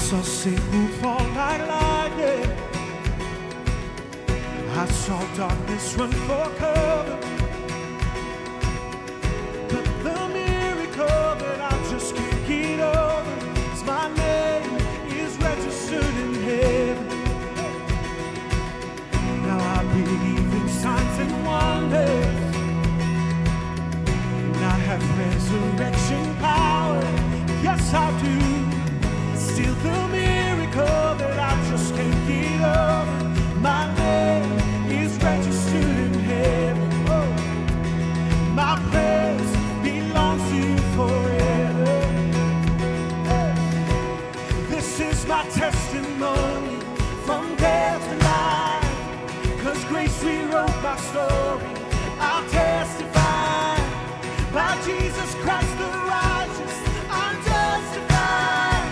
saw Satan fall like lightning. I saw darkness run for cover. But the miracle that I just can't get over is my name is registered in heaven. Now I believe in signs and wonders, and I have resurrection power. Yes, I do. Still the miracle that I just can't get over. My name is registered in heaven. Oh, my praise belongs to you forever. This is my testimony from death to life. 'Cause grace rewrote my story. I'll testify by Jesus Christ the righteous. I'm justified.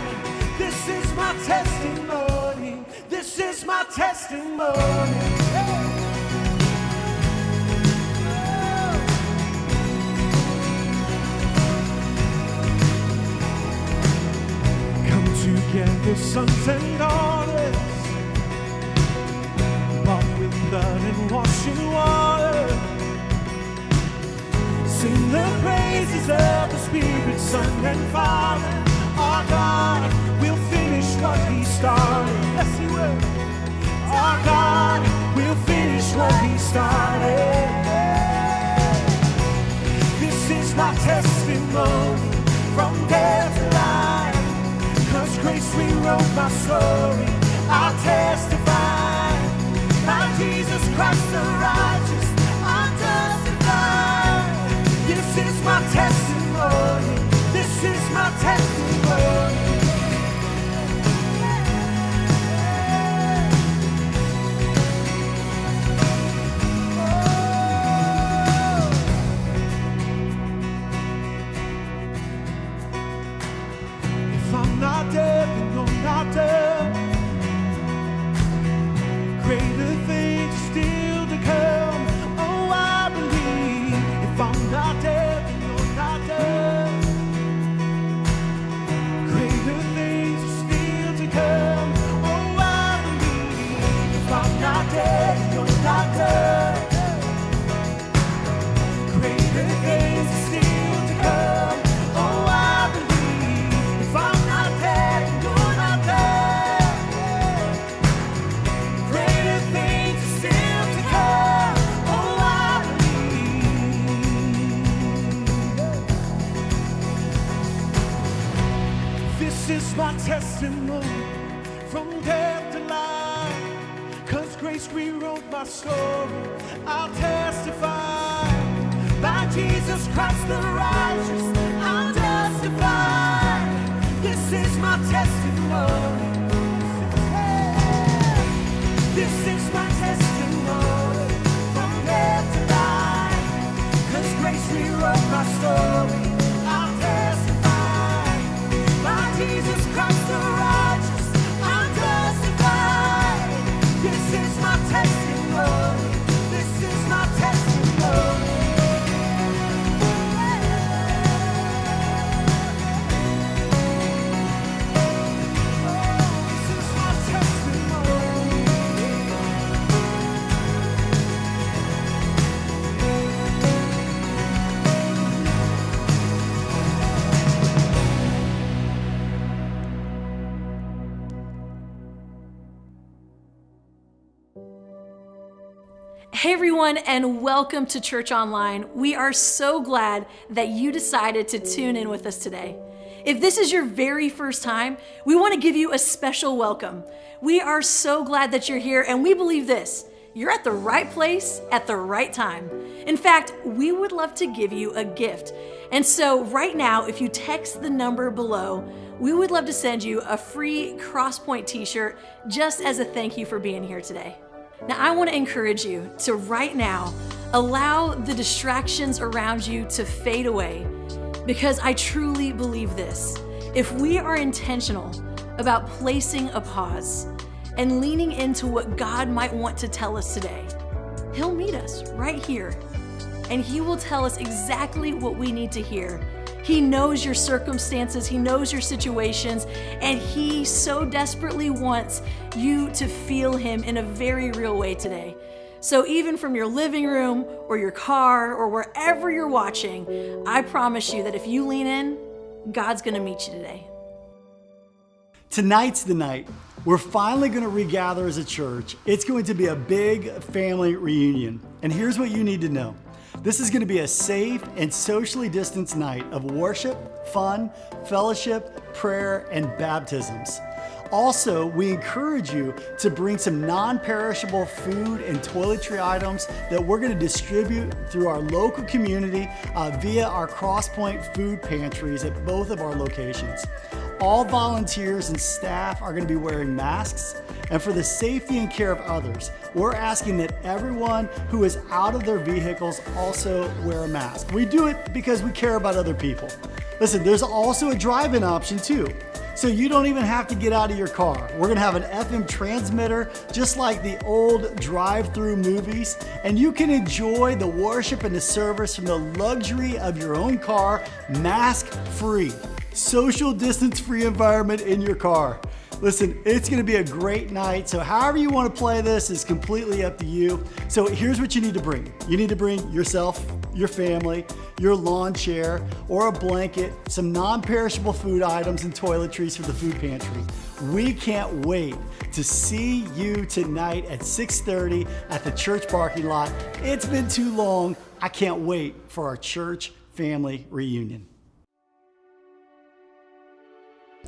This is my testimony. This is my testimony. Come together, sons and daughters, bought with blood and washing water. Sing the praises of the Spirit, Son and Father. Our God will finish what He started. Yes, He will. Our God will finish what He started. This is my testimony from death to life. 'Cause grace rewrote my story. I'll testify by Jesus Christ the righteous. I'm justified. This is my testimony. This is my testimony. If I'm not dead, then I'm not dead. Greater things are still to come. Oh, I believe. If I'm not dead, then you're not dead. Greater things are still to come. Oh, I believe. If I'm not dead, then you're not dead. Greater things are still to come. Oh, I believe. If I'm not dead, then you're not dead. Greater things are still to come. Oh, I believe. This is my testimony from death to life. 'Cause grace rewrote my story. I'll testify by Jesus Christ the righteous. I'm justified. This is my testimony. This is my testimony from death to life. 'Cause grace rewrote my story. I'll testify by Jesus Christ the righteous. I'm justified. This is my testimony. This is my testimony. This is my testimony. Hey everyone, and welcome to Church Online. We are so glad that you decided to tune in with us today. If this is your very first time, we want to give you a special welcome. We are so glad that you're here, and we believe this: you're at the right place at the right time. In fact, we would love to give you a gift. And so right now, if you text the number below, we would love to send you a free Crosspoint t-shirt just as a thank you for being here today. Now, I want to encourage you to right now allow the distractions around you to fade away, because I truly believe this: if we are intentional about placing a pause and leaning into what God might want to tell us today, He'll meet us right here, and He will tell us exactly what we need to hear. He knows your circumstances, He knows your situations, and He so desperately wants you to feel Him in a very real way today. So even from your living room or your car or wherever you're watching, I promise you that if you lean in, God's gonna meet you today. Tonight's the night. We're finally going to regather as a church. It's going to be a big family reunion. And here's what you need to know. This is going to be a safe and socially distanced night of worship, fun, fellowship, prayer, and baptisms. Also, we encourage you to bring some non-perishable food and toiletry items that we're going to distribute through our local community via our Crosspoint food pantries at both of our locations. All volunteers and staff are going to be wearing masks, and for the safety and care of others, we're asking that everyone who is out of their vehicles also wear a mask. We do it because we care about other people. Listen, there's also a drive-in option too. So you don't even have to get out of your car. We're gonna have an FM transmitter, just like the old drive-through movies, and you can enjoy the worship and the service from the luxury of your own car, mask-free, social distance-free environment in your car. Listen, it's gonna be a great night, so however you wanna play this is completely up to you. So here's what you need to bring. You need to bring yourself, your family, your lawn chair, or a blanket, some non-perishable food items and toiletries for the food pantry. We can't wait to see you tonight at 6:30 at the church parking lot. It's been too long. I can't wait for our church family reunion.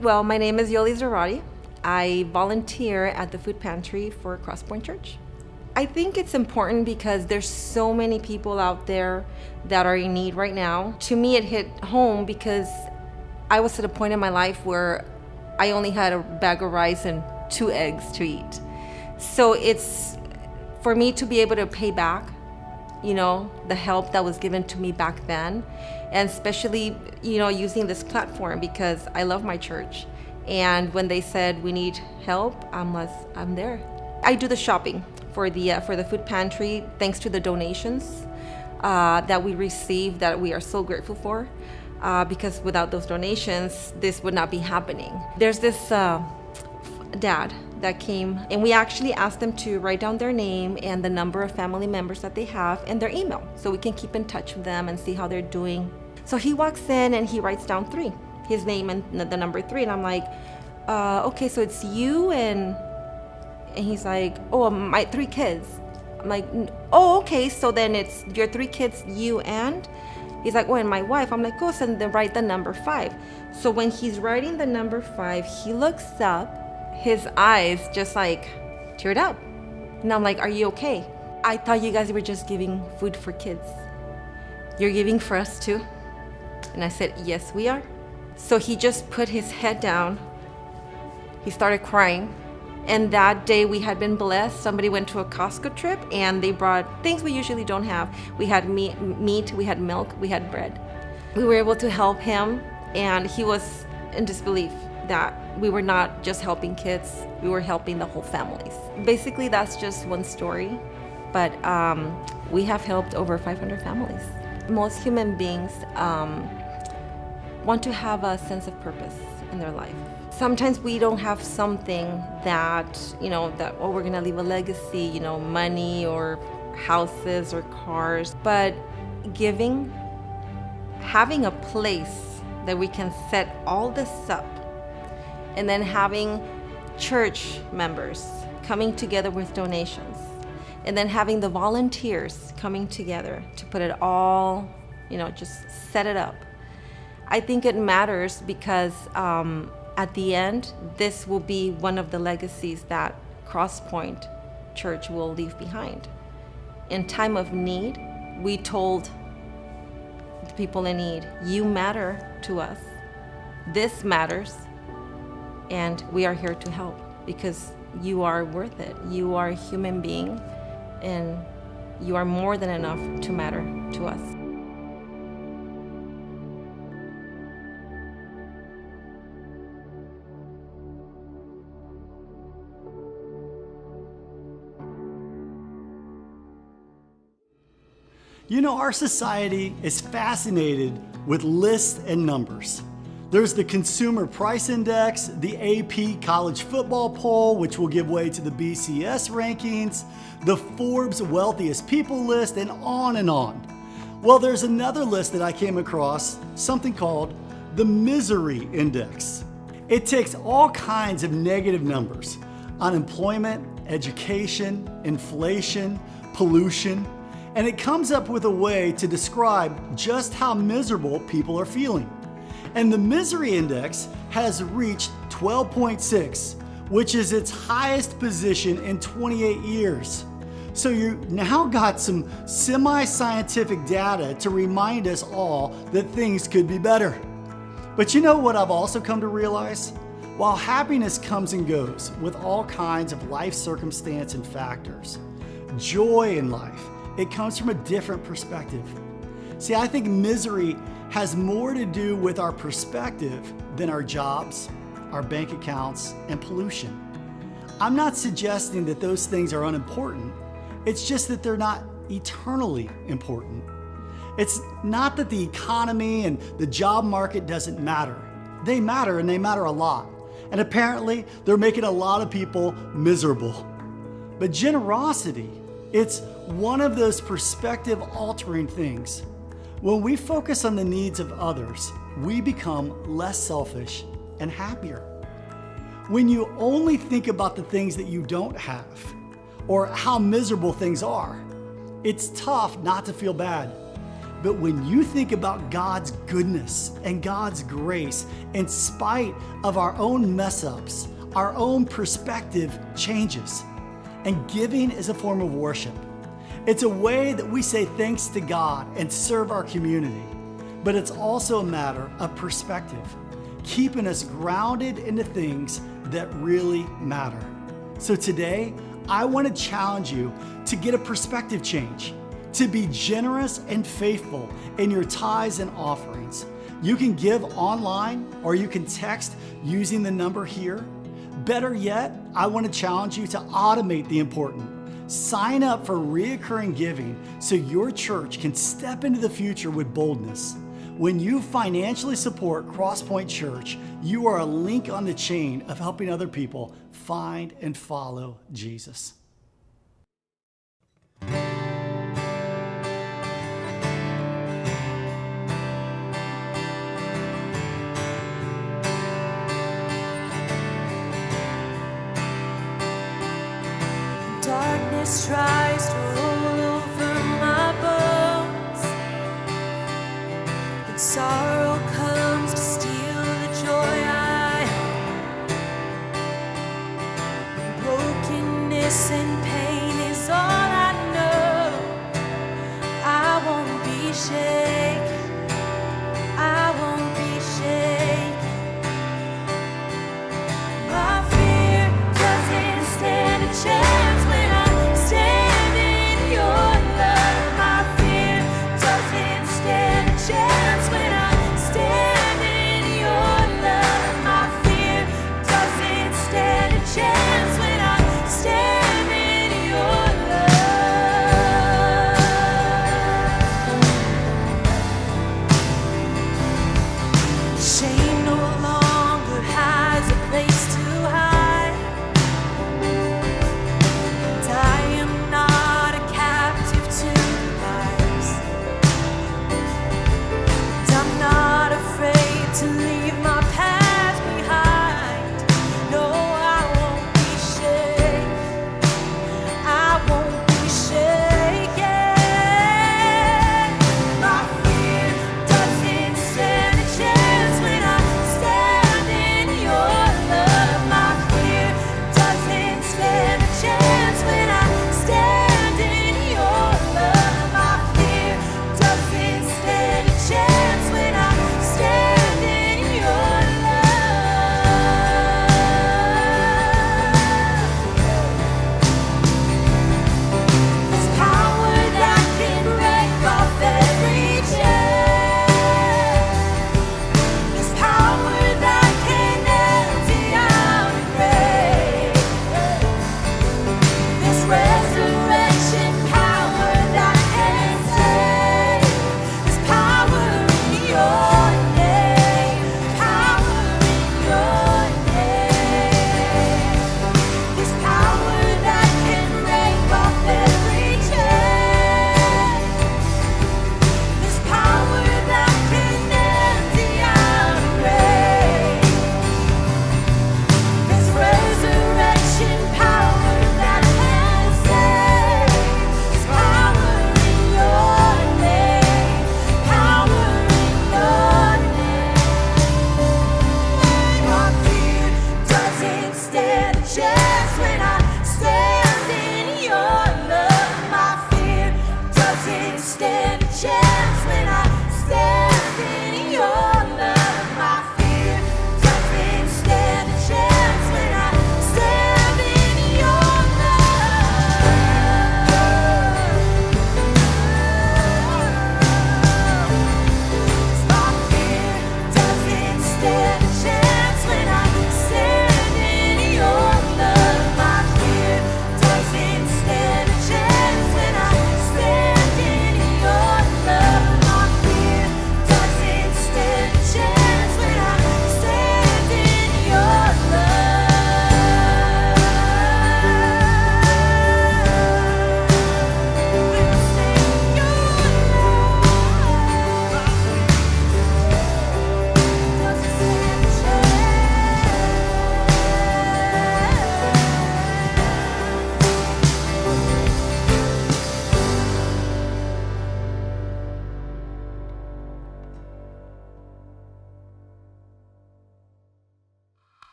Well, my name is Yolie Zarate. I volunteer at the food pantry for Crosspoint Church. I think it's important because there's so many people out there that are in need right now. To me, it hit home because I was at a point in my life where I only had a bag of rice and 2 eggs to eat. So it's for me to be able to pay back, the help that was given to me back then, and especially, using this platform because I love my church. And when they said we need help, I'm there. I do the shopping for the food pantry, thanks to the donations that we receive, that we are so grateful for, because without those donations, this would not be happening. There's this dad that came, and we actually asked them to write down their name and the number of family members that they have and their email, so we can keep in touch with them and see how they're doing. So he walks in and he writes down 3, his name and the number 3, and I'm like, okay, so it's you and he's like, oh, my 3 kids. I'm like, oh, okay, so then it's your 3 kids, you and? He's like, oh, and my wife. I'm like, oh, so then write the number 5. So when he's writing the number 5, he looks up, his eyes just like teared up. And I'm like, are you okay? I thought you guys were just giving food for kids. You're giving for us too? And I said, yes, we are. So he just put his head down. He started crying. And that day we had been blessed. Somebody went to a Costco trip and they brought things we usually don't have. We had meat, we had milk, we had bread. We were able to help him, and he was in disbelief that we were not just helping kids, we were helping the whole families. Basically, that's just one story, but we have helped over 500 families. Most human beings want to have a sense of purpose in their life. Sometimes we don't have something that, we're gonna leave a legacy, money or houses or cars, but giving, having a place that we can set all this up, and then having church members coming together with donations, and then having the volunteers coming together to put it all, just set it up. I think it matters because at the end, this will be one of the legacies that Crosspoint Church will leave behind. In time of need, we told the people in need, you matter to us. This matters, and we are here to help because you are worth it. You are a human being, and you are more than enough to matter to us. You know, our society is fascinated with lists and numbers. There's the Consumer Price Index, the AP College Football Poll, which will give way to the BCS rankings, the Forbes Wealthiest People list, and on and on. Well, there's another list that I came across, something called the Misery Index. It takes all kinds of negative numbers: unemployment, education, inflation, pollution, and it comes up with a way to describe just how miserable people are feeling. And the Misery Index has reached 12.6, which is its highest position in 28 years. So you now got some semi-scientific data to remind us all that things could be better. But you know what I've also come to realize? While happiness comes and goes with all kinds of life circumstance and factors, joy in life, it comes from a different perspective. See, I think misery has more to do with our perspective than our jobs, our bank accounts, and pollution. I'm not suggesting that those things are unimportant. It's just that they're not eternally important. It's not that the economy and the job market doesn't matter. They matter, and they matter a lot. And apparently, they're making a lot of people miserable. But generosity, it's one of those perspective-altering things. When we focus on the needs of others, we become less selfish and happier. When you only think about the things that you don't have or how miserable things are, it's tough not to feel bad. But when you think about God's goodness and God's grace, in spite of our own mess-ups, our own perspective changes. And giving is a form of worship. It's a way that we say thanks to God and serve our community. But it's also a matter of perspective, keeping us grounded in the things that really matter. So today, I want to challenge you to get a perspective change, to be generous and faithful in your tithes and offerings. You can give online or you can text using the number here. Better yet, I want to challenge you to automate the important. Sign up for reoccurring giving so your church can step into the future with boldness. When you financially support Crosspoint Church, you are a link on the chain of helping other people find and follow Jesus. Darkness tries to roll over my bones, and sorrow comes to steal the joy I own. Brokenness and pain is all I know. I won't be shaken. I won't be shaken. My fear doesn't stand a chance when I stand in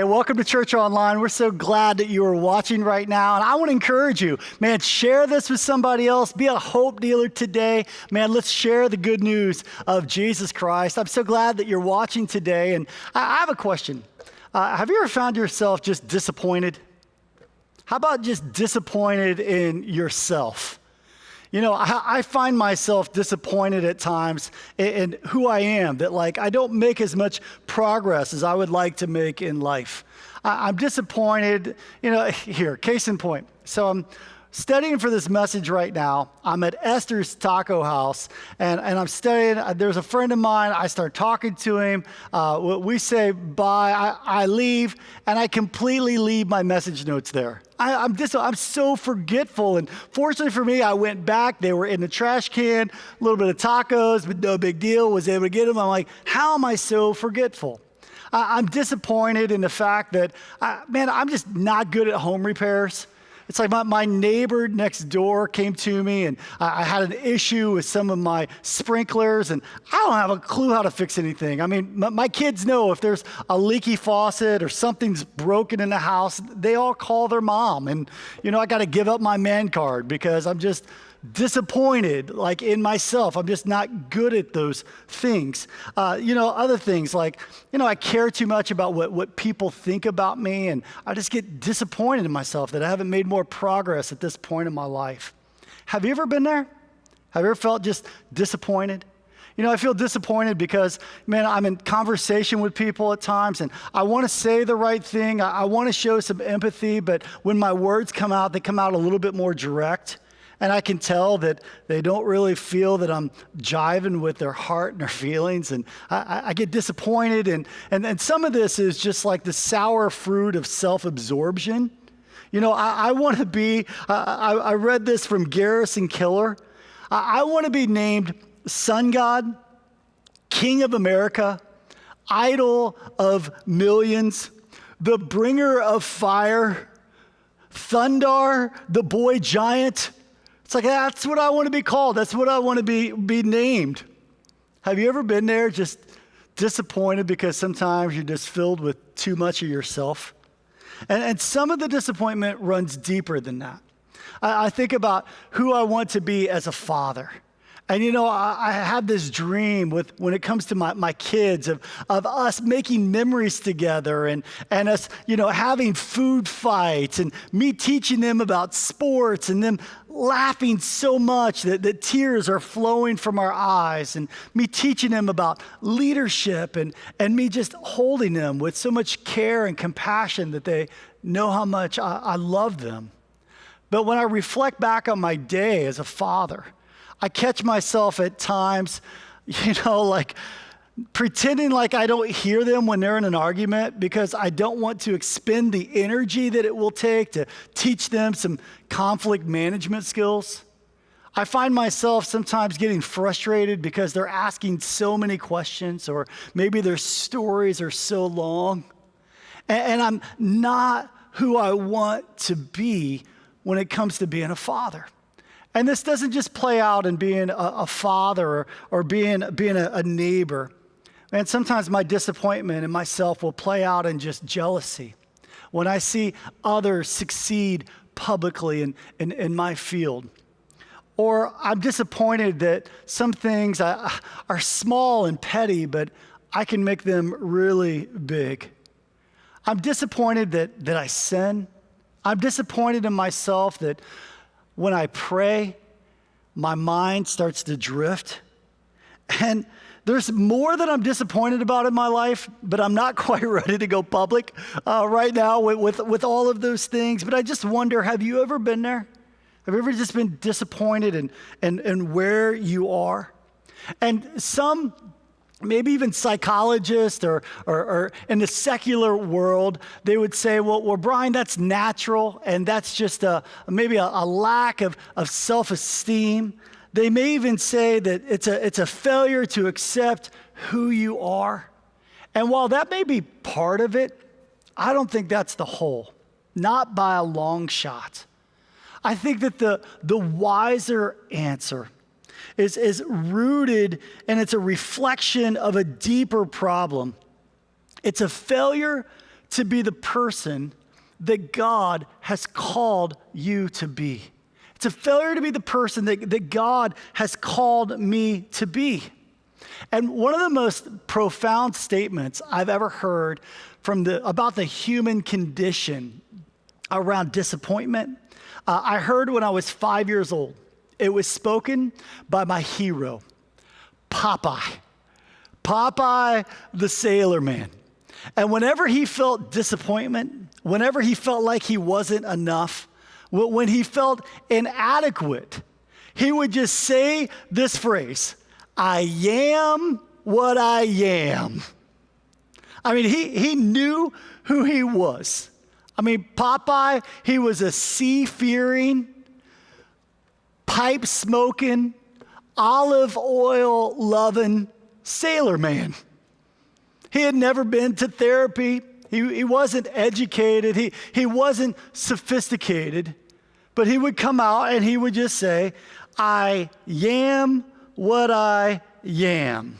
welcome to Church Online. We're so glad that you are watching right now. And I want to encourage you, man, share this with somebody else. Be a hope dealer today. Man, let's share the good news of Jesus Christ. I'm so glad that you're watching today. And I have a question. Have you ever found yourself just disappointed? How about just disappointed in yourself? You know, I find myself disappointed at times in who I am, that like I don't make as much progress as I would like to make in life. I'm disappointed, you know, here, case in point. So I'm studying for this message right now. I'm at Esther's Taco House, and I'm studying. There's a friend of mine. I start talking to him. We say bye. I leave, and I completely leave my message notes there. I'm so forgetful, and fortunately for me, I went back. They were in the trash can, a little bit of tacos, but no big deal. Was able to get them. I'm like, how am I so forgetful? I'm disappointed in the fact that, man, I'm just not good at home repairs. It's like my neighbor next door came to me, and I had an issue with some of my sprinklers, and I don't have a clue how to fix anything. I mean, my kids know if there's a leaky faucet or something's broken in the house, they all call their mom. And, you know, I got to give up my man card because I'm just disappointed, like in myself. I'm just not good at those things. You know, other things like, you know, I care too much about what people think about me, and I just get disappointed in myself that I haven't made more progress at this point in my life. Have you ever been there? Have you ever felt just disappointed? You know, I feel disappointed because, man, I'm in conversation with people at times, and I want to say the right thing. I want to show some empathy, but when my words come out, they come out a little bit more direct. And I can tell that they don't really feel that I'm jiving with their heart and their feelings. And I get disappointed. And some of this is just like the sour fruit of self-absorption. You know, I want to be, I read this from Garrison Killer. I want to be named Sun God, King of America, Idol of Millions, the Bringer of Fire, Thundar, the Boy Giant. It's like, that's what I want to be called. That's what I want to be named. Have you ever been there just disappointed because sometimes you're just filled with too much of yourself? And some of the disappointment runs deeper than that. I think about who I want to be as a father. And, you know, I have this dream when it comes to my kids of us making memories together and us, you know, having food fights and me teaching them about sports and them laughing so much that tears are flowing from our eyes, and me teaching them about leadership and me just holding them with so much care and compassion that they know how much I love them. But when I reflect back on my day as a father, I catch myself at times, you know, like pretending like I don't hear them when they're in an argument because I don't want to expend the energy that it will take to teach them some conflict management skills. I find myself sometimes getting frustrated because they're asking so many questions, or maybe their stories are so long. And I'm not who I want to be when it comes to being a father. And this doesn't just play out in being a father or being a neighbor. And sometimes my disappointment in myself will play out in just jealousy. When I see others succeed publicly in my field. Or I'm disappointed that some things are small and petty, but I can make them really big. I'm disappointed that I sin. I'm disappointed in myself that when I pray, my mind starts to drift. And there's more that I'm disappointed about in my life, but I'm not quite ready to go public right now with all of those things. But I just wonder, have you ever been there? Have you ever just been disappointed in where you are? And some, maybe even psychologists or in the secular world, they would say, well, Brian, that's natural, and that's just maybe a lack of self-esteem. They may even say that it's a failure to accept who you are. And while that may be part of it, I don't think that's the whole, not by a long shot. I think that the wiser answer is rooted, and it's a reflection of a deeper problem. It's a failure to be the person that God has called you to be. It's a failure to be the person that God has called me to be. And one of the most profound statements I've ever heard about the human condition around disappointment, I heard when I was 5 years old. It was spoken by my hero, Popeye the sailor man. And whenever he felt disappointment, whenever he felt like he wasn't enough, when he felt inadequate, he would just say this phrase, I am what I am. I mean, he knew who he was. I mean, Popeye, he was a sea-fearing, pipe-smoking, olive oil-loving sailor man. He had never been to therapy. He wasn't educated. He wasn't sophisticated. But he would come out and he would just say, I am what I am.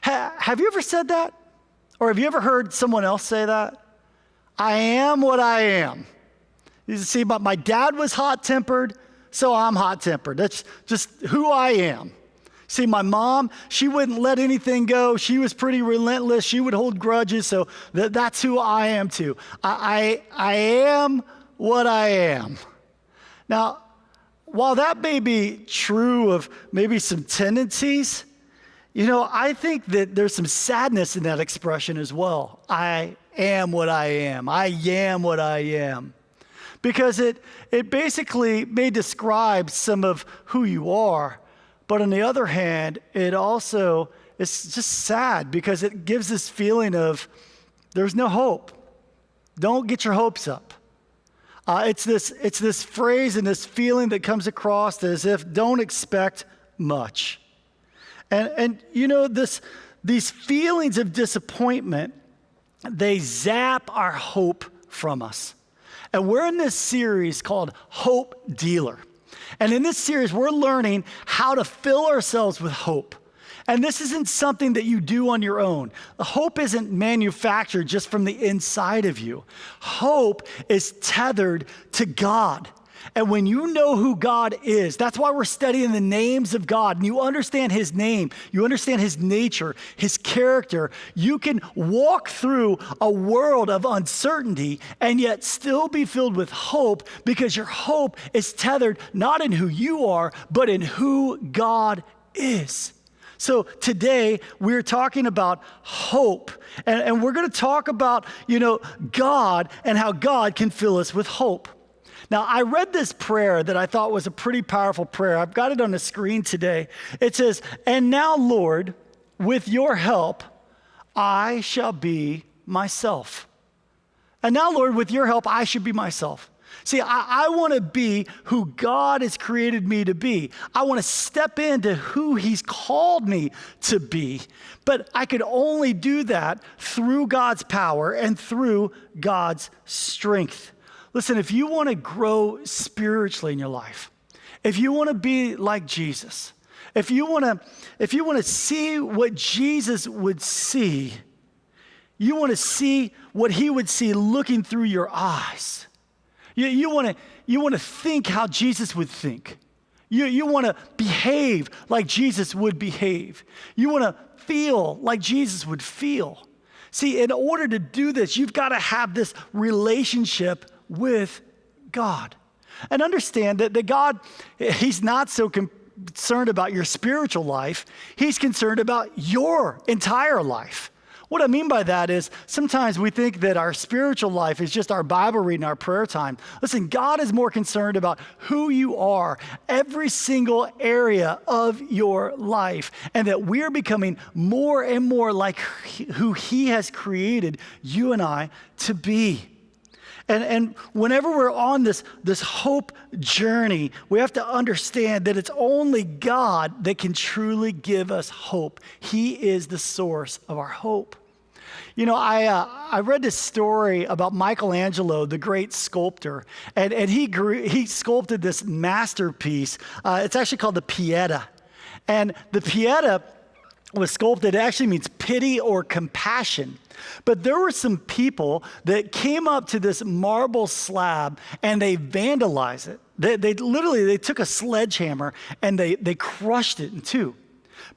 Have you ever said that? Or have you ever heard someone else say that? I am what I am. You see, but my dad was hot-tempered, so I'm hot-tempered. That's just who I am. See, my mom, she wouldn't let anything go. She was pretty relentless. She would hold grudges, so that's who I am too. I am what I am. Now, while that may be true of maybe some tendencies, I think that there's some sadness in that expression as well. I am what I am. I am what I am. Because it basically may describe some of who you are, but on the other hand, it also is just sad because it gives this feeling of there's no hope. Don't get your hopes up. It's this phrase and this feeling that comes across as if don't expect much. And these feelings of disappointment, they zap our hope from us. And we're in this series called Hope Dealer. And in this series, we're learning how to fill ourselves with hope. And this isn't something that you do on your own. Hope isn't manufactured just from the inside of you. Hope is tethered to God. And when you know who God is, that's why we're studying the names of God, and you understand his name, you understand his nature, his character, you can walk through a world of uncertainty and yet still be filled with hope because your hope is tethered not in who you are, but in who God is. So today we're talking about hope, and we're going to talk about, God and how God can fill us with hope. Now, I read this prayer that I thought was a pretty powerful prayer. I've got it on the screen today. It says, and now, Lord, with your help, I shall be myself. And now, Lord, with your help, I should be myself. See, I want to be who God has created me to be. I want to step into who he's called me to be. But I could only do that through God's power and through God's strength. Listen, if you want to grow spiritually in your life, if you want to be like Jesus, if you want to see what Jesus would see, you want to see what he would see looking through your eyes. You want to think how Jesus would think. You want to behave like Jesus would behave. You want to feel like Jesus would feel. See, in order to do this, you've got to have this relationship with God. And understand that God, he's not so concerned about your spiritual life. He's concerned about your entire life. What I mean by that is sometimes we think that our spiritual life is just our Bible reading, our prayer time. Listen, God is more concerned about who you are, every single area of your life, and that we're becoming more and more like who he has created you and I to be. And whenever we're on this hope journey, we have to understand that it's only God that can truly give us hope. He is the source of our hope. I read this story about Michelangelo, the great sculptor, and he sculpted this masterpiece. It's actually called the Pieta. And the Pieta was sculpted. It actually means pity or compassion. But there were some people that came up to this marble slab and they vandalized it. They literally took a sledgehammer and they crushed it in two.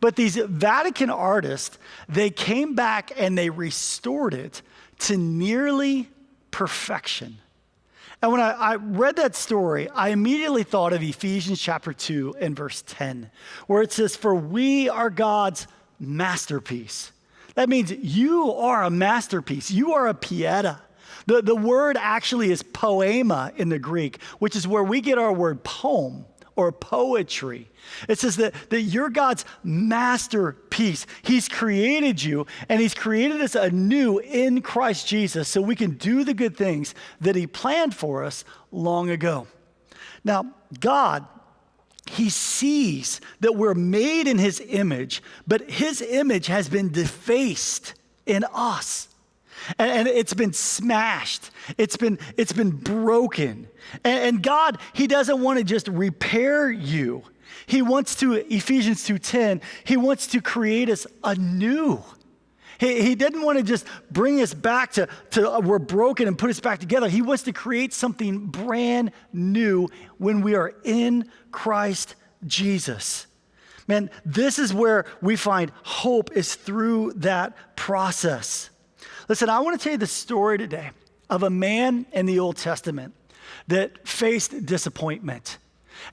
But these Vatican artists, they came back and they restored it to nearly perfection. And when I read that story, I immediately thought of Ephesians chapter 2 and verse 10, where it says, "For we are God's masterpiece." That means you are a masterpiece. You are a pieta. The word actually is poema in the Greek, which is where we get our word poem or poetry. It says that you're God's masterpiece. He's created you, and he's created us anew in Christ Jesus so we can do the good things that he planned for us long ago. Now, God, he sees that we're made in his image, but his image has been defaced in us. And it's been smashed. It's been broken. And God, he doesn't want to just repair you. He wants to, Ephesians 2:10, he wants to create us anew. He didn't want to just bring us back to we're broken and put us back together. He wants to create something brand new when we are in Christ Jesus. Man, this is where we find hope, is through that process. Listen, I want to tell you the story today of a man in the Old Testament that faced disappointment.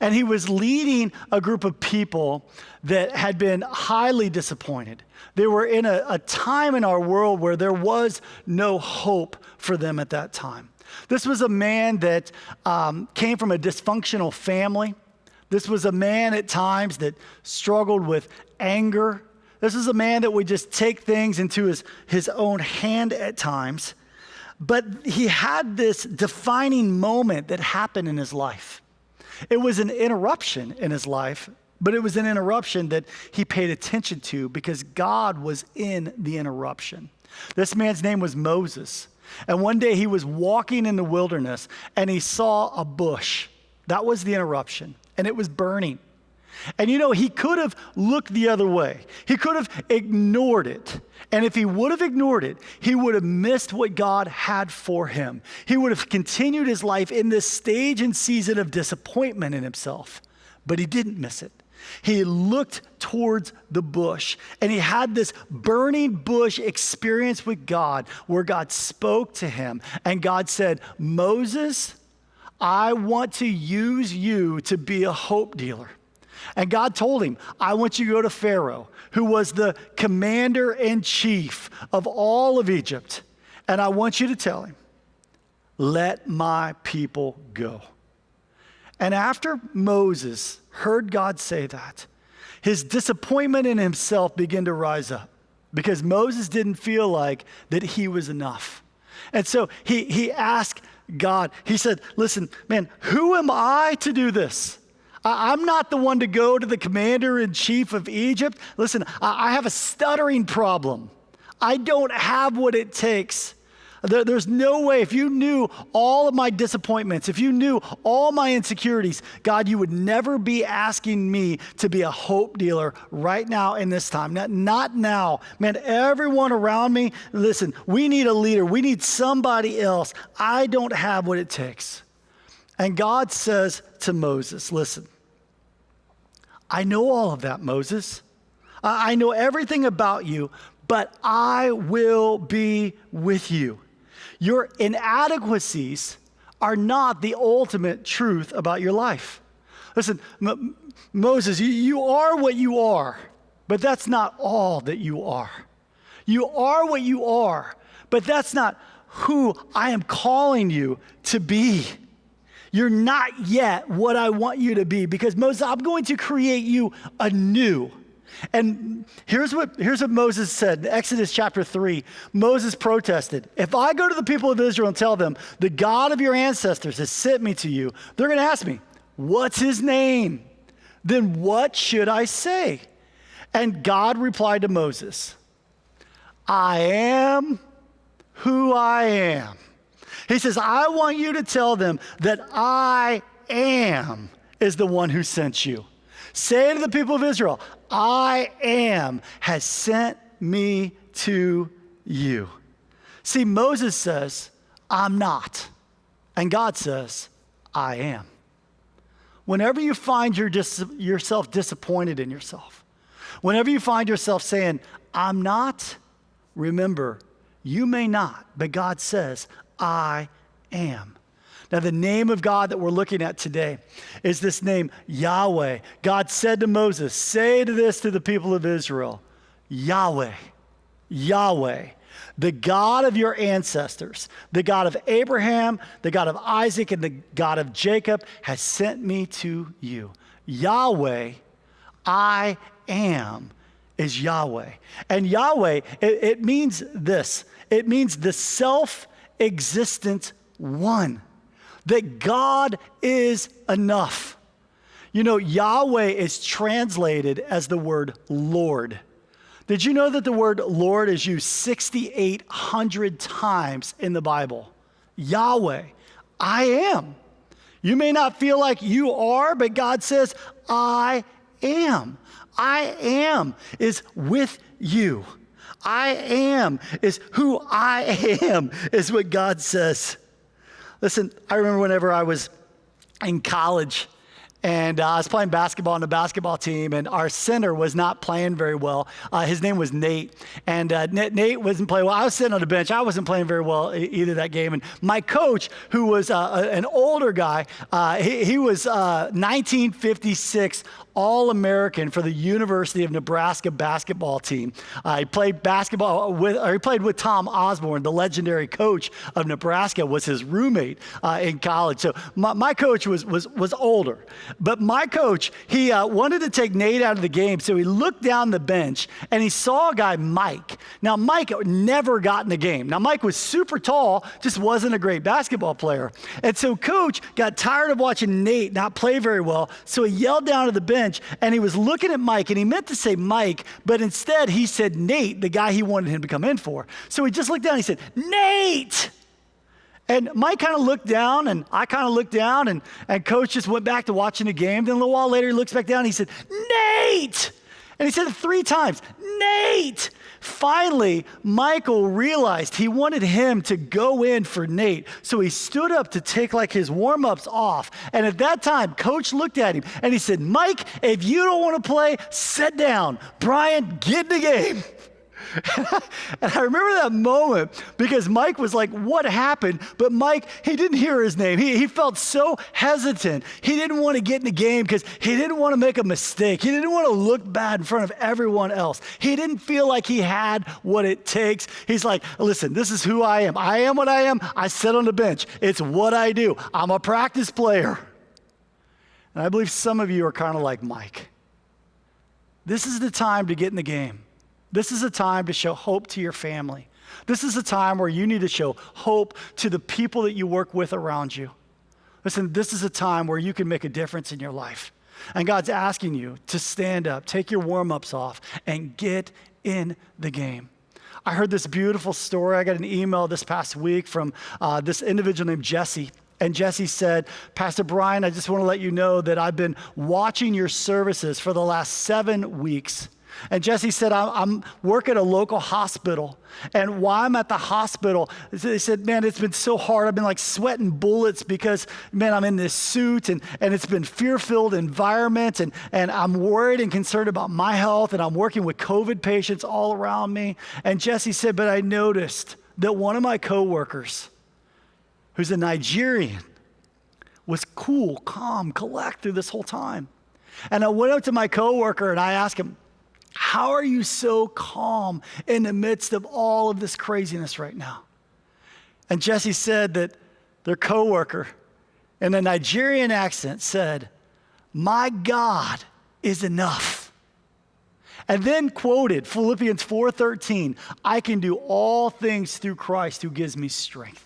And he was leading a group of people that had been highly disappointed. They were in a time in our world where there was no hope for them at that time. This was a man that came from a dysfunctional family. This was a man at times that struggled with anger. This is a man that would just take things into his own hand at times. But he had this defining moment that happened in his life. It was an interruption in his life, but it was an interruption that he paid attention to because God was in the interruption. This man's name was Moses. And one day he was walking in the wilderness and he saw a bush. That was the interruption, and it was burning. And you know, he could have looked the other way. He could have ignored it. And if he would have ignored it, he would have missed what God had for him. He would have continued his life in this stage and season of disappointment in himself. But he didn't miss it. He looked towards the bush, and he had this burning bush experience with God where God spoke to him, and God said, "Moses, I want to use you to be a hope dealer." And God told him, "I want you to go to Pharaoh, who was the commander-in-chief of all of Egypt, and I want you to tell him, 'Let my people go.'" And after Moses heard God say that, his disappointment in himself began to rise up because Moses didn't feel like that he was enough. And so he asked God, he said, "Listen, man, who am I to do this? I'm not the one to go to the commander-in-chief of Egypt. Listen, I have a stuttering problem. I don't have what it takes. There's no way. If you knew all of my disappointments, if you knew all my insecurities, God, you would never be asking me to be a hope dealer right now in this time. Not now. Man, everyone around me, listen, we need a leader. We need somebody else. I don't have what it takes." And God says to Moses, "Listen, I know all of that, Moses. I know everything about you, but I will be with you. Your inadequacies are not the ultimate truth about your life." Listen, Moses, you are what you are, but that's not all that you are. You are what you are, but that's not who I am calling you to be. You're not yet what I want you to be because, Moses, I'm going to create you anew. And here's what Moses said in Exodus chapter 3. Moses protested, "If I go to the people of Israel and tell them, 'The God of your ancestors has sent me to you,' they're going to ask me, 'What's his name?' Then what should I say?" And God replied to Moses, "I am who I am." He says, "I want you to tell them that I am is the one who sent you." Say to the people of Israel, I am has sent me to you. See, Moses says, I'm not. And God says, I am. Whenever you find yourself disappointed in yourself, whenever you find yourself saying, I'm not, remember, you may not, but God says, I am. Now, the name of God that we're looking at today is this name, Yahweh. God said to Moses, say this to the people of Israel, Yahweh, Yahweh, the God of your ancestors, the God of Abraham, the God of Isaac, and the God of Jacob has sent me to you. Yahweh, I am, is Yahweh. And Yahweh, it means this. It means the self-existent one, that God is enough. You know, Yahweh is translated as the word Lord. Did you know that the word Lord is used 6,800 times in the Bible? Yahweh, I am. You may not feel like you are, but God says, I am. I am is with you. I am is who I am, is what God says. Listen, I remember whenever I was in college, and I was playing basketball on the basketball team, and our center was not playing very well. His name was Nate, and Nate wasn't playing well. I was sitting on the bench. I wasn't playing very well either that game. And my coach, who was an older guy, he was 1956 All-American for the University of Nebraska basketball team. He played with Tom Osborne, the legendary coach of Nebraska, was his roommate in college. So my coach was older. But my coach, he wanted to take Nate out of the game, so he looked down the bench and he saw a guy, Mike. Now, Mike never got in the game. Now, Mike was super tall, just wasn't a great basketball player. And so coach got tired of watching Nate not play very well, so he yelled down to the bench and he was looking at Mike, and he meant to say Mike, but instead he said Nate, the guy he wanted him to come in for. So he just looked down and he said, Nate! And Mike kind of looked down, and I kind of looked down, and coach just went back to watching the game. Then a little while later, he looks back down and he said, Nate! And he said it 3 times, Nate! Finally, Michael realized he wanted him to go in for Nate. So he stood up to take like his warm-ups off. And at that time, coach looked at him and he said, Mike, if you don't want to play, sit down. Brian, get in the game. And I remember that moment because Mike was like, what happened? But Mike, he didn't hear his name. He felt so hesitant. He didn't want to get in the game because he didn't want to make a mistake. He didn't want to look bad in front of everyone else. He didn't feel like he had what it takes. He's like, listen, this is who I am. I am what I am. I sit on the bench. It's what I do. I'm a practice player. And I believe some of you are kind of like Mike. This is the time to get in the game. This is a time to show hope to your family. This is a time where you need to show hope to the people that you work with around you. Listen, this is a time where you can make a difference in your life. And God's asking you to stand up, take your warm-ups off, and get in the game. I heard this beautiful story. I got an email this past week from this individual named Jesse. And Jesse said, Pastor Brian, I just want to let you know that I've been watching your services for the last 7 weeks. And Jesse said, I'm working at a local hospital. And while I'm at the hospital, they said, man, it's been so hard. I've been like sweating bullets because, man, I'm in this suit and it's been fear-filled environment. And I'm worried and concerned about my health. And I'm working with COVID patients all around me. And Jesse said, but I noticed that one of my coworkers, who's a Nigerian, was cool, calm, collect through this whole time. And I went up to my coworker and I asked him, how are you so calm in the midst of all of this craziness right now? And Jesse said that their coworker in a Nigerian accent said, my God is enough. And then quoted Philippians 4:13, I can do all things through Christ who gives me strength.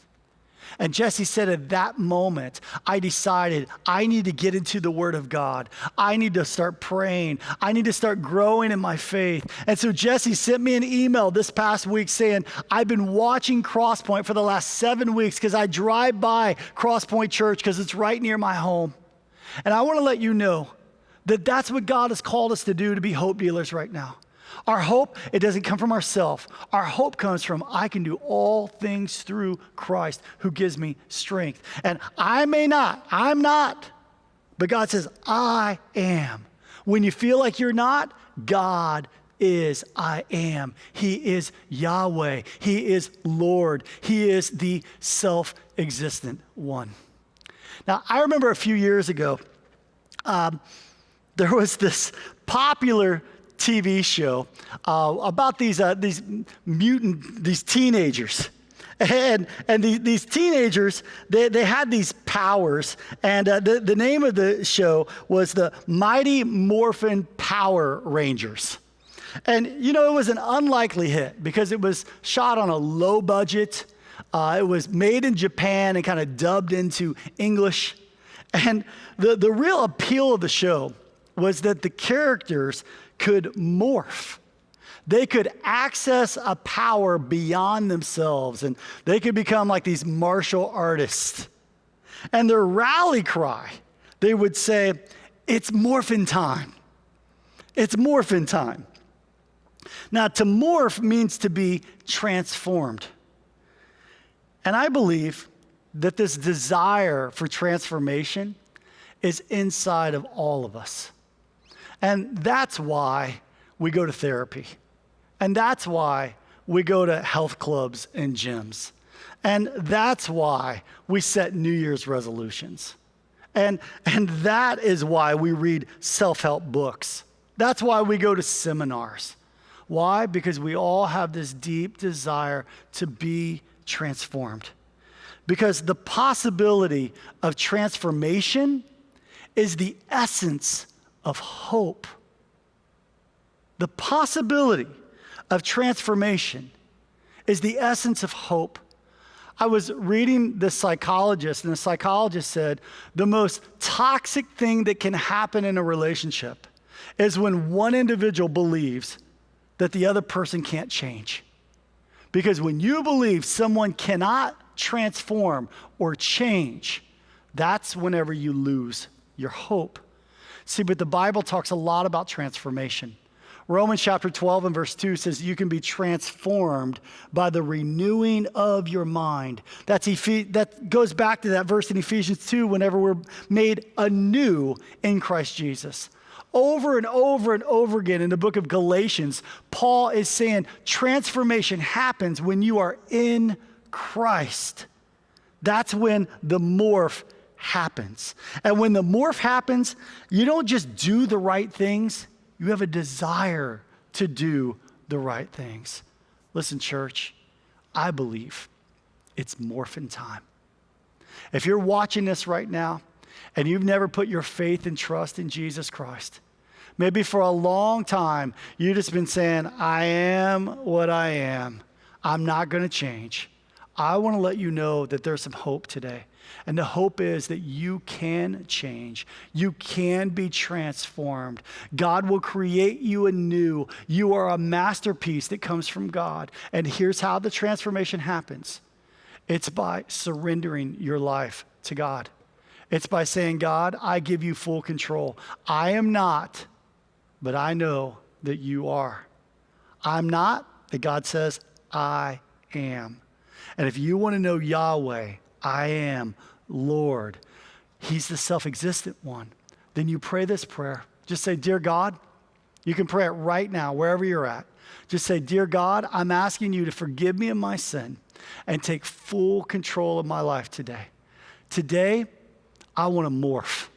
And Jesse said at that moment, I decided I need to get into the Word of God. I need to start praying. I need to start growing in my faith. And so Jesse sent me an email this past week saying, I've been watching Crosspoint for the last 7 weeks because I drive by Crosspoint Church because it's right near my home. And I want to let you know That's what God has called us to do, to be hope dealers right now. Our hope, it doesn't come from ourselves. Our hope comes from, I can do all things through Christ who gives me strength. And I'm not, but God says, I am. When you feel like you're not, God is I am. He is Yahweh. He is Lord. He is the self-existent one. Now, I remember a few years ago, there was this popular TV show about these teenagers. And these teenagers, they had these powers, and the name of the show was the Mighty Morphin Power Rangers. And, you know, it was an unlikely hit because it was shot on a low budget. It was made in Japan and kind of dubbed into English. And the real appeal of the show was that the characters could morph. They could access a power beyond themselves, and they could become like these martial artists. And their rally cry, they would say, it's morphin' time. It's morphin' time. Now, to morph means to be transformed. And I believe that this desire for transformation is inside of all of us. And that's why we go to therapy. And that's why we go to health clubs and gyms. And that's why we set New Year's resolutions. And that is why we read self-help books. That's why we go to seminars. Why? Because we all have this deep desire to be transformed. Because the possibility of transformation is the essence of hope. The possibility of transformation is the essence of hope. I was reading the psychologist, and the psychologist said the most toxic thing that can happen in a relationship is when one individual believes that the other person can't change. Because when you believe someone cannot transform or change, that's whenever you lose your hope. See, but the Bible talks a lot about transformation. Romans chapter 12 and verse 2 says you can be transformed by the renewing of your mind. That goes back to that verse in Ephesians 2, whenever we're made anew in Christ Jesus. Over and over and over again in the book of Galatians, Paul is saying transformation happens when you are in Christ. That's when the morph happens. And when the morph happens, you don't just do the right things, you have a desire to do the right things. Listen, church, I believe it's morphin' time. If you're watching this right now and you've never put your faith and trust in Jesus Christ, maybe for a long time you've just been saying, I am what I am. I'm not going to change. I want to let you know that there's some hope today. And the hope is that you can change. You can be transformed. God will create you anew. You are a masterpiece that comes from God. And here's how the transformation happens. It's by surrendering your life to God. It's by saying, God, I give you full control. I am not, but I know that you are. I'm not, but God says, I am. And if you want to know Yahweh, I am Lord, He's the self-existent one, then you pray this prayer. Just say, Dear God, you can pray it right now, wherever you're at. Just say, Dear God, I'm asking you to forgive me of my sin and take full control of my life today. Today, I want to morph.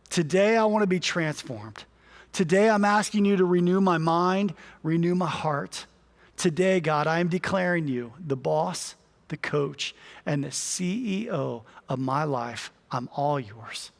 Today, I want to be transformed. Today, I'm asking you to renew my mind, renew my heart. Today, God, I am declaring you the boss, the coach, and the CEO of my life. I'm all yours.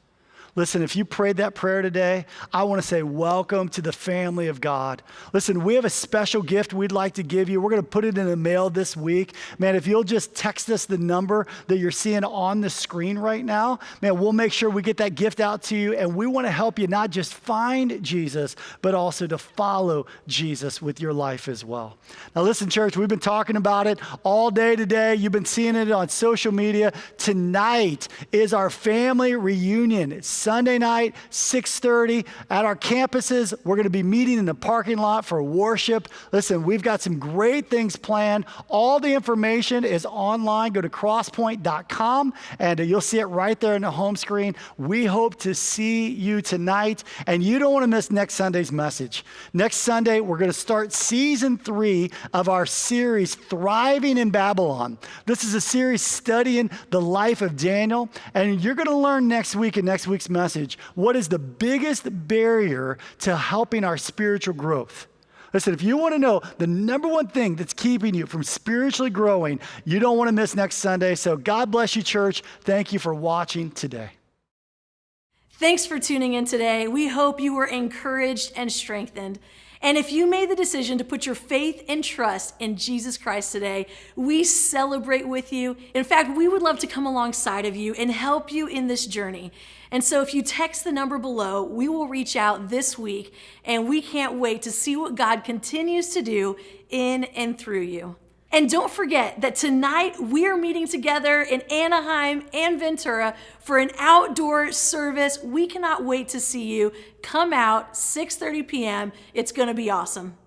Listen, if you prayed that prayer today, I want to say welcome to the family of God. Listen, we have a special gift we'd like to give you. We're going to put it in the mail this week. Man, if you'll just text us the number that you're seeing on the screen right now, man, we'll make sure we get that gift out to you. And we want to help you not just find Jesus, but also to follow Jesus with your life as well. Now listen, church, we've been talking about it all day today. You've been seeing it on social media. Tonight is our family reunion. It's Sunday night, 6:30 at our campuses. We're going to be meeting in the parking lot for worship. Listen, we've got some great things planned. All the information is online. Go to crosspoint.com and you'll see it right there in the home screen. We hope to see you tonight, and you don't want to miss next Sunday's message. Next Sunday, we're going to start season 3 of our series, Thriving in Babylon. This is a series studying the life of Daniel, and you're going to learn next week in next week's message what is the biggest barrier to helping our spiritual growth. Listen, if you want to know the number one thing that's keeping you from spiritually growing, you don't want to miss next Sunday. So God bless you, church. Thank you for watching today. Thanks for tuning in today. We hope you were encouraged and strengthened. And if you made the decision to put your faith and trust in Jesus Christ today, we celebrate with you. In fact, we would love to come alongside of you and help you in this journey. And so if you text the number below, we will reach out this week, and we can't wait to see what God continues to do in and through you. And don't forget that tonight we are meeting together in Anaheim and Ventura for an outdoor service. We cannot wait to see you. Come out, 6:30 p.m. It's going to be awesome.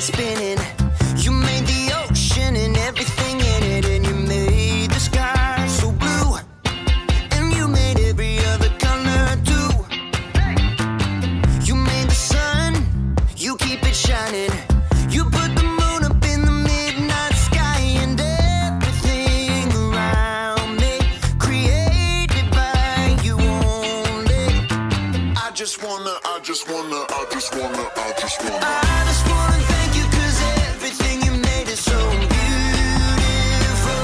Spinning. You made the ocean and everything in it, and you made the sky so blue, and you made every other color too. You made the sun, you keep it shining. You put the moon up in the midnight sky, and everything around me created by you only. I just wanna thank you, 'cause everything you made is so beautiful.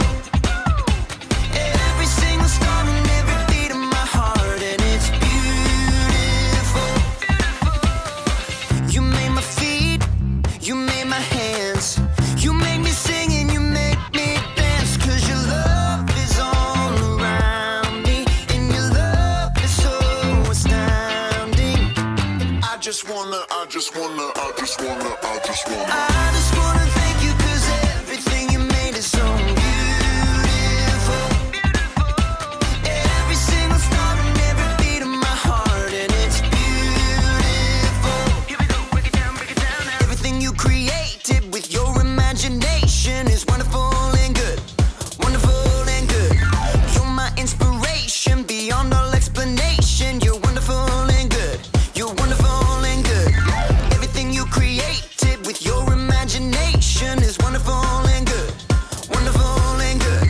Every single star and every beat of my heart, and it's beautiful. You made my feet, you made my hands, you made me sing and you made me dance, 'cause your love is all around me, and your love is so astounding. I just wanna thank you, 'cause everything you made is so beautiful. Every single star and every beat of my heart, and it's beautiful. Here we go, break it down now. Everything you created with your imagination is wonderful and good, wonderful and good. You're my inspiration beyond all explanation. You're wonderful and good, you're wonderful and good. Everything you created with your imagination is wonderful and good, wonderful and good.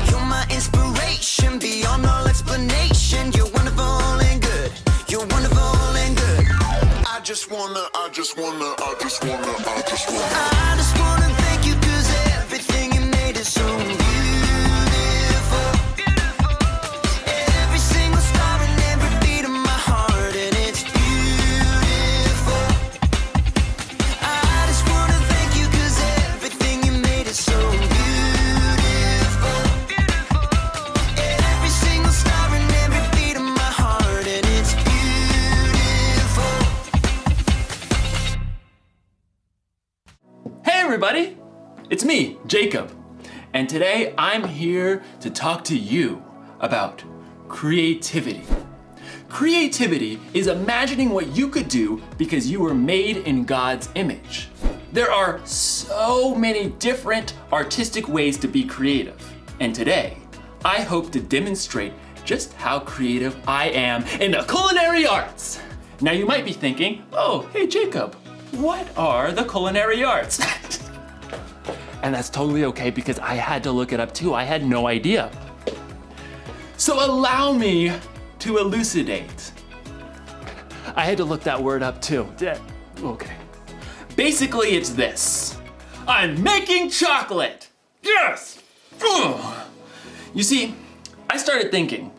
You're my inspiration beyond all explanation. You're wonderful and good, you're wonderful and good. I just wanna thank you, 'cause everything you made is so beautiful. Every single star and every beat of my heart, and it's beautiful. I just wanna thank you, 'cause everything you made is so beautiful. Every single star and every beat of my heart, and it's beautiful. Hey everybody, it's me, Jacob, and today I'm here to talk to you about creativity. Creativity is imagining what you could do because you were made in God's image. There are so many different artistic ways to be creative, and today I hope to demonstrate just how creative I am in the culinary arts. Now you might be thinking, oh, hey Jacob, what are the culinary arts? And that's totally okay, because I had to look it up too. I had no idea. So allow me to elucidate. I had to look that word up too. Okay. Basically, it's this. I'm making chocolate. Yes! Ugh. You see, I started thinking,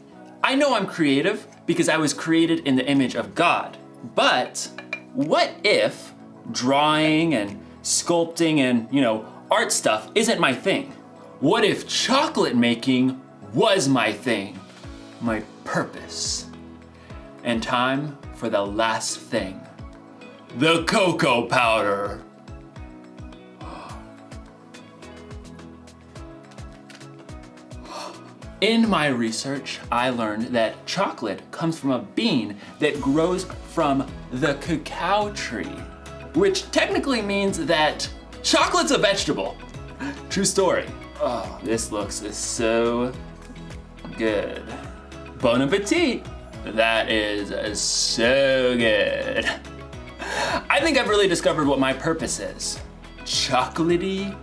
I know I'm creative because I was created in the image of God. But what if drawing and sculpting and, art stuff isn't my thing? What if chocolate making was my thing, my purpose? And time for the last thing, the cocoa powder. In my research, I learned that chocolate comes from a bean that grows from the cacao tree, which technically means that chocolate's a vegetable. True story. Oh, this looks so good. Bon appetit. That is so good. I think I've really discovered what my purpose is. Chocolatey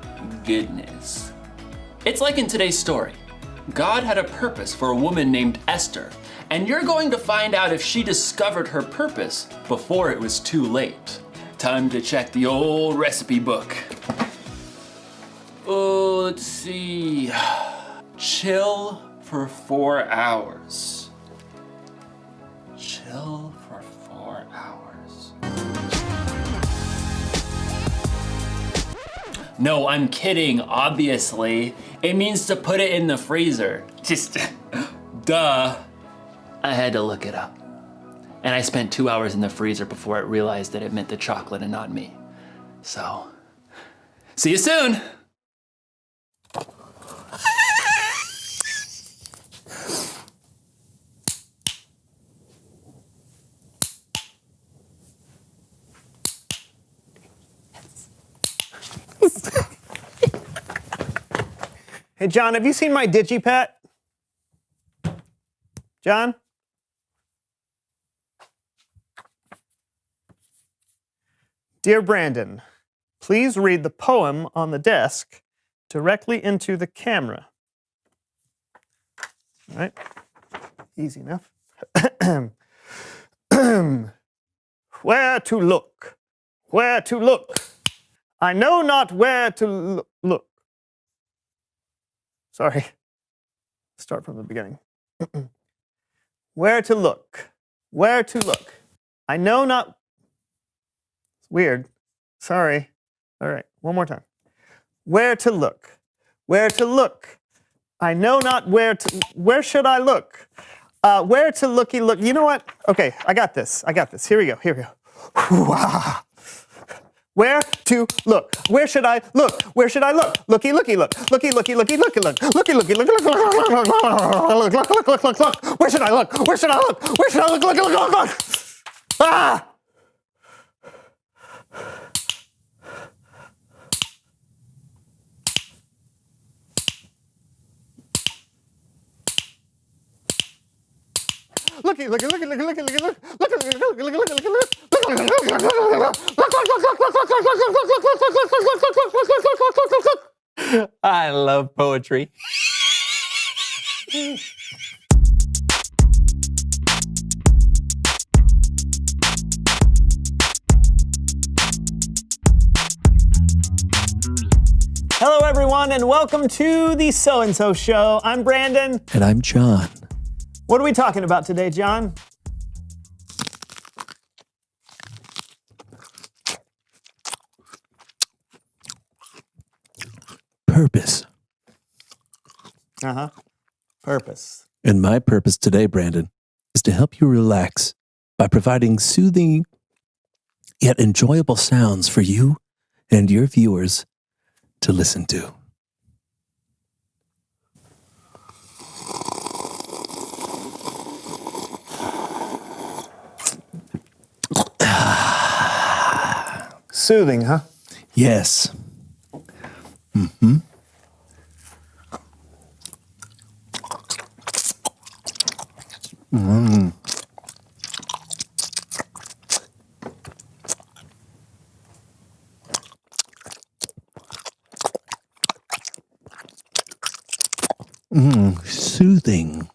goodness. It's like in today's story. God had a purpose for a woman named Esther, and you're going to find out if she discovered her purpose before it was too late. Time to check the old recipe book. Oh, let's see. Chill for 4 hours. Chill for 4 hours. No, I'm kidding, obviously. It means to put it in the freezer. Just, duh. I had to look it up. And I spent 2 hours in the freezer before I realized that it meant the chocolate and not me. So, see you soon. Hey, John, have you seen my DigiPet? John? Dear Brandon, please read the poem on the desk directly into the camera. All right, easy enough. Where to look? Where to look? I know not where to look. Sorry, start from the beginning. Where to look? Where to look? I know not. It's weird. Sorry. All right, one more time. Where to look? Where to look? I know not where to. Where should I look? Where to looky look? You know what? Okay, I got this. Here we go. Whew-ah. Where to look? Where should I look? Where should I look? Looky, looky, look. Looky, looky, looky, looky, look. Looky, looky, look. Look. Where should I look? Where should I look? Where should I look? Look. Ah! Looky, looky, looky, looky, looky, looky, look. I love poetry. Hello, everyone, and welcome to the So-and-So Show. I'm Brandon. And I'm John. What are we talking about today, John? Purpose. Purpose. And my purpose today, Brandon, is to help you relax by providing soothing yet enjoyable sounds for you and your viewers to listen to. Soothing, huh? Yes. Mm-hmm. Mm. Soothing.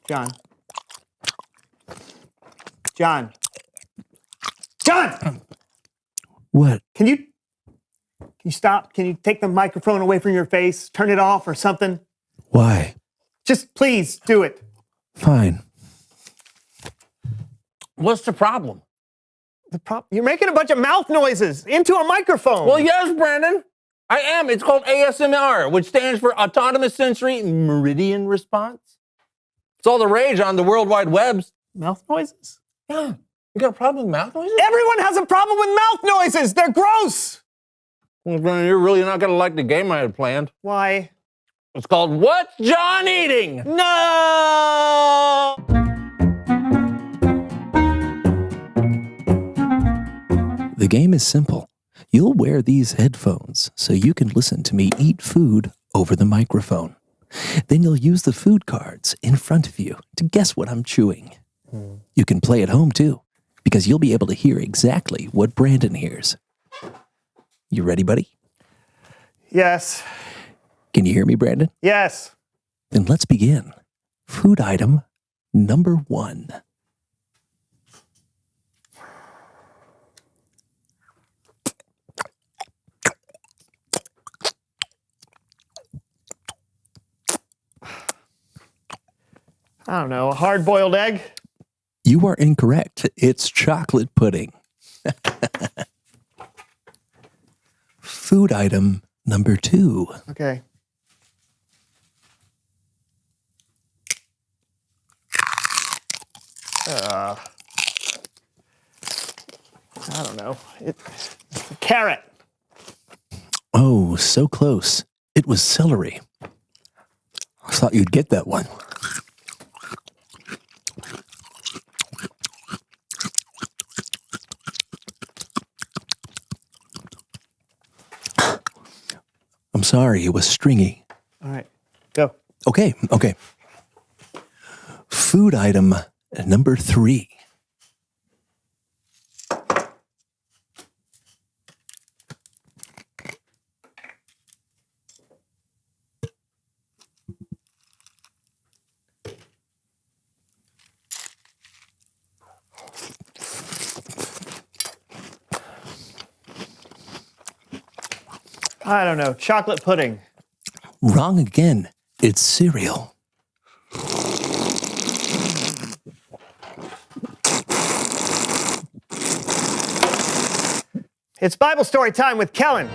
John. What? Can you stop? Can you take the microphone away from your face? Turn it off or something? Why? Just please do it. Fine. What's the problem? You're making a bunch of mouth noises into a microphone. Well, yes, Brandon. I am. It's called ASMR, which stands for Autonomous Sensory Meridian Response. It's all the rage on the World Wide Webs. Mouth noises? Yeah. You got a problem with mouth noises? Everyone has a problem with mouth noises. They're gross. Well, Brennan, you're really not going to like the game I had planned. Why? It's called What's John Eating? No! The game is simple. You'll wear these headphones so you can listen to me eat food over the microphone. Then you'll use the food cards in front of you to guess what I'm chewing. You can play at home too, because you'll be able to hear exactly what Brandon hears. You ready, buddy? Yes. Can you hear me, Brandon? Yes. Then let's begin. Food item number 1. I don't know, a hard-boiled egg? You are incorrect. It's chocolate pudding. Food item number 2. Okay. I don't know. It's a carrot. Oh, so close. It was celery. I thought you'd get that one. I'm sorry, it was stringy. All right, go. Okay. Food item number 3. I don't know, chocolate pudding. Wrong again. It's cereal. It's Bible story time with Kellen.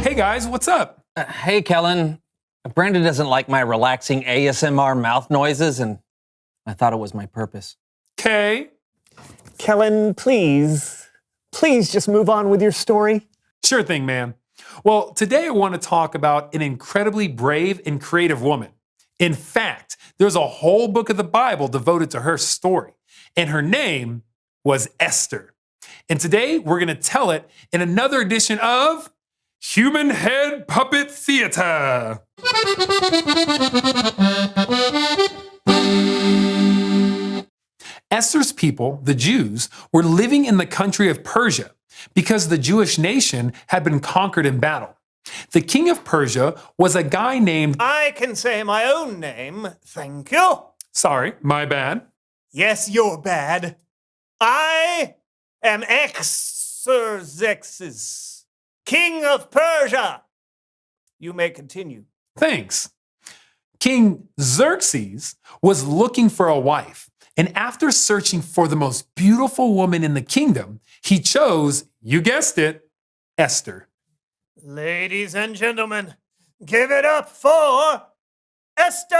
Hey guys, what's up? Hey, Kellen. Brandon doesn't like my relaxing ASMR mouth noises, and I thought it was my purpose. Okay. Kellen, please just move on with your story. Sure thing, man. Well, today I want to talk about an incredibly brave and creative woman. In fact, there's a whole book of the Bible devoted to her story, and her name was Esther. And today we're going to tell it in another edition of Human Head Puppet Theater. Esther's people, the Jews, were living in the country of Persia because the Jewish nation had been conquered in battle. The king of Persia was a guy named... I can say my own name, thank you. Sorry, my bad. Yes, you're bad. I am Xerxes, king of Persia. You may continue. Thanks. King Xerxes was looking for a wife, and after searching for the most beautiful woman in the kingdom, he chose, you guessed it, Esther. Ladies and gentlemen, give it up for Esther!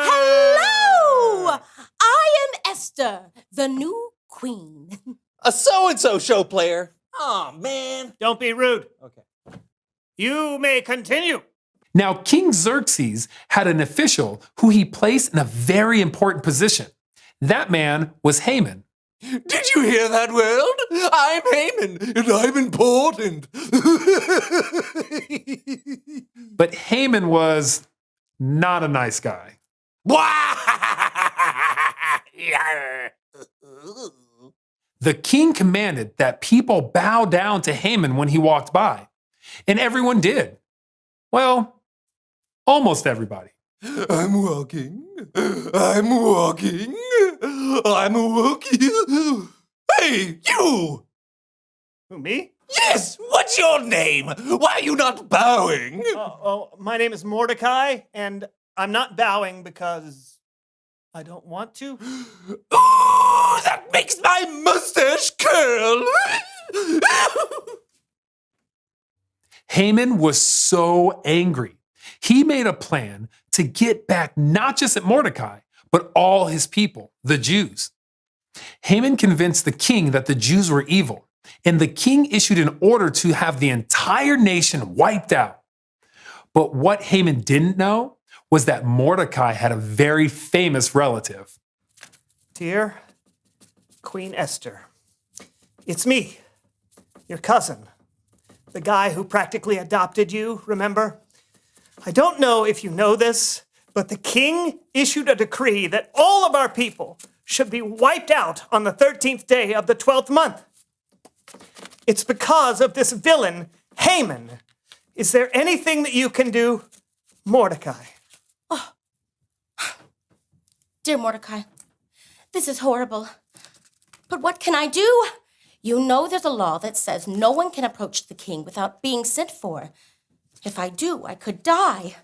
Hello! I am Esther, the new queen. A so-and-so show player. Oh, man. Don't be rude. Okay. You may continue. Now, King Xerxes had an official who he placed in a very important position. That man was Haman. Did you hear that, world? I'm Haman, and I'm important. But Haman was not a nice guy. The king commanded that people bow down to Haman when he walked by, and everyone did. Well, almost everybody. I'm walking. Hey, you! Who, me? Yes, what's your name? Why are you not bowing? My name is Mordecai, and I'm not bowing because I don't want to. Ooh, that makes my mustache curl. Haman was so angry. He made a plan to get back not just at Mordecai, but all his people, the Jews. Haman convinced the king that the Jews were evil, and the king issued an order to have the entire nation wiped out. But what Haman didn't know was that Mordecai had a very famous relative. Dear Queen Esther, it's me, your cousin, the guy who practically adopted you, remember? I don't know if you know this, but the king issued a decree that all of our people should be wiped out on the 13th day of the 12th month. It's because of this villain, Haman. Is there anything that you can do, Mordecai? Dear Mordecai, this is horrible. But what can I do? You know there's a law that says no one can approach the king without being sent for. If I do, I could die.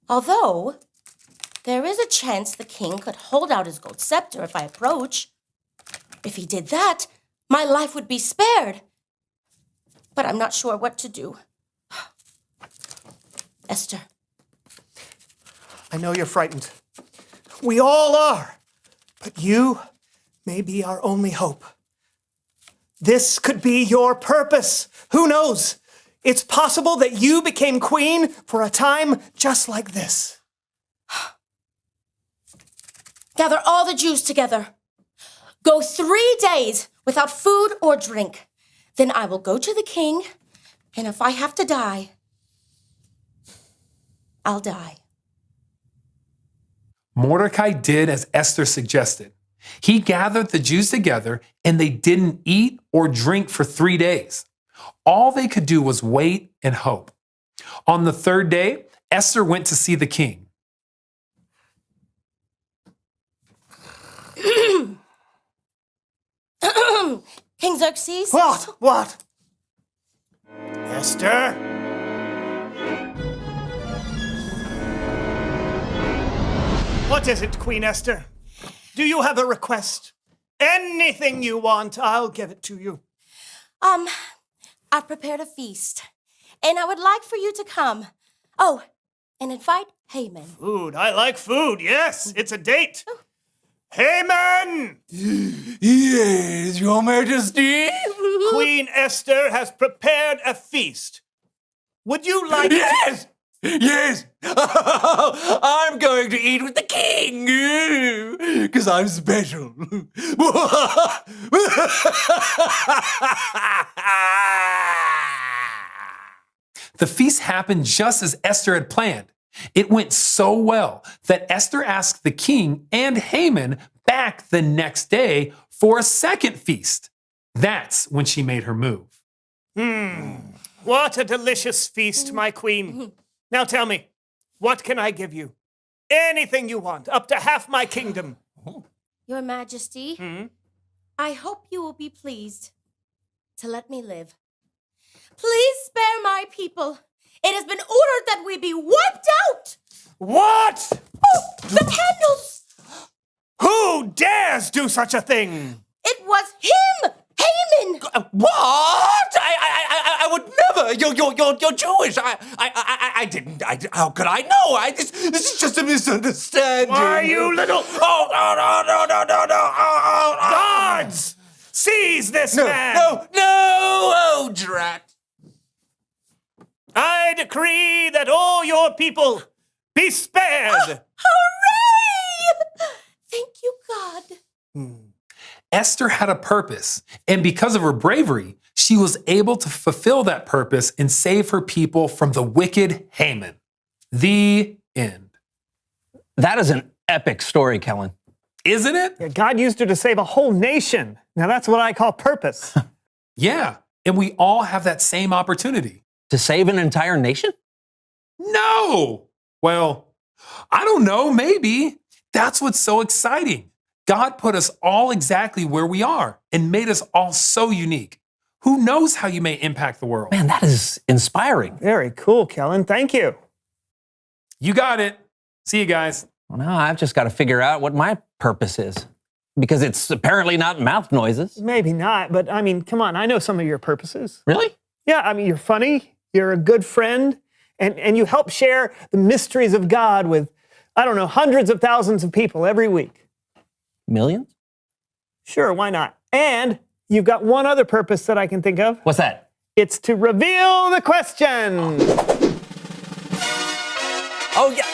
Although, there is a chance the king could hold out his gold scepter if I approach. If he did that, my life would be spared. But I'm not sure what to do. Esther. I know you're frightened. We all are. But you may be our only hope. This could be your purpose. Who knows? It's possible that you became queen for a time just like this. Gather all the Jews together. Go 3 days without food or drink. Then I will go to the king, and if I have to die, I'll die. Mordecai did as Esther suggested. He gathered the Jews together, and they didn't eat or drink for 3 days. All they could do was wait and hope. On the 3rd day, Esther went to see the king. King Xerxes? What? Esther? What is it, Queen Esther? Do you have a request? Anything you want, I'll give it to you. I've prepared a feast, and I would like for you to come. Oh, and invite Haman. Food, I like food, yes, it's a date. Haman! Yes, Your Majesty. Queen Esther has prepared a feast. Would you like Yes! Yes! I'm going to eat with the king! Because I'm special. The feast happened just as Esther had planned. It went so well that Esther asked the king and Haman back the next day for a second feast. That's when she made her move. What a delicious feast, my queen. Now tell me, what can I give you? Anything you want, up to half my kingdom. Your Majesty, I hope you will be pleased to let me live. Please spare my people. It has been ordered that we be wiped out. What? Oh, the candles! Who dares do such a thing? It was him, Haman. What? I would never. You're Jewish. I didn't. How could I know? This is just a misunderstanding. Why, you little... Oh, no. Guards! Seize this man! No, oh, drat. I decree that all your people be spared. Hooray! Thank you, God. Esther had a purpose, and because of her bravery, she was able to fulfill that purpose and save her people from the wicked Haman. The end. That is an epic story, Kellen. Isn't it? Yeah, God used her to save a whole nation. Now that's what I call purpose. Yeah, and we all have that same opportunity. To save an entire nation? No! Well, I don't know, maybe. That's what's so exciting. God put us all exactly where we are and made us all so unique. Who knows how you may impact the world? Man, that is inspiring. Very cool, Kellen. Thank you. You got it. See you guys. Well, now I've just got to figure out what my purpose is. Because it's apparently not mouth noises. Maybe not, but I mean, come on, I know some of your purposes. Really? Yeah, I mean, you're funny, you're a good friend, and you help share the mysteries of God with, I don't know, hundreds of thousands of people every week. Millions? Sure, why not? And you've got one other purpose that I can think of. What's that? It's to reveal the question. Oh, yeah.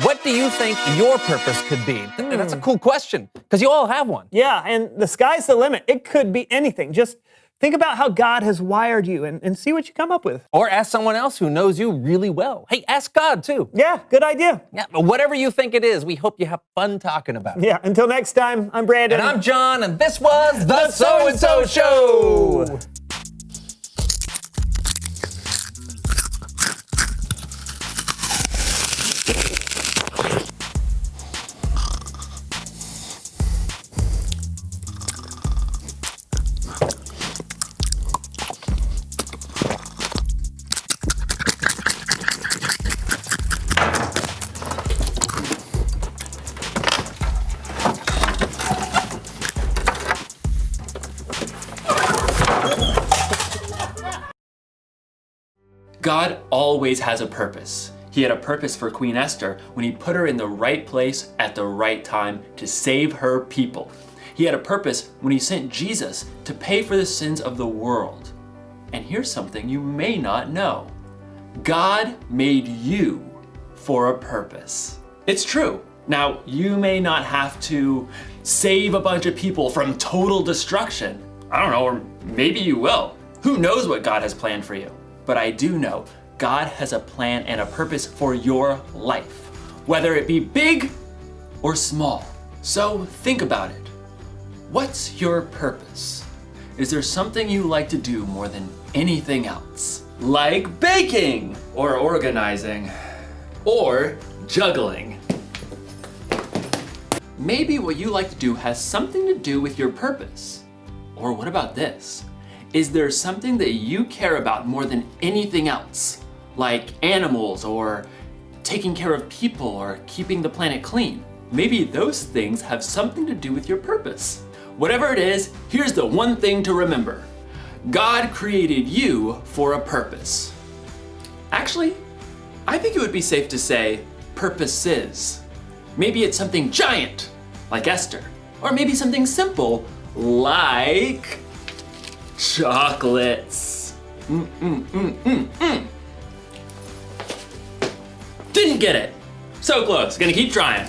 What do you think your purpose could be? That's a cool question, because you all have one. Yeah, and the sky's the limit. It could be anything. Just think about how God has wired you and see what you come up with. Or ask someone else who knows you really well. Hey, ask God, too. Yeah, good idea. Yeah, but whatever you think it is, we hope you have fun talking about it. Yeah, until next time, I'm Brandon. And I'm John, and this was The So-and-So Show. God always has a purpose. He had a purpose for Queen Esther when he put her in the right place at the right time to save her people. He had a purpose when he sent Jesus to pay for the sins of the world. And here's something you may not know. God made you for a purpose. It's true. Now, you may not have to save a bunch of people from total destruction. I don't know, or maybe you will. Who knows what God has planned for you? But I do know God has a plan and a purpose for your life, whether it be big or small. So think about it. What's your purpose? Is there something you like to do more than anything else? Like baking, or organizing, or juggling. Maybe what you like to do has something to do with your purpose. Or what about this? Is there something that you care about more than anything else? Like animals, or taking care of people, or keeping the planet clean? Maybe those things have something to do with your purpose. Whatever it is, here's the one thing to remember. God created you for a purpose. Actually, I think it would be safe to say purposes. Maybe it's something giant, like Esther. Or maybe something simple, like chocolates. Didn't get it. So close, gonna keep trying.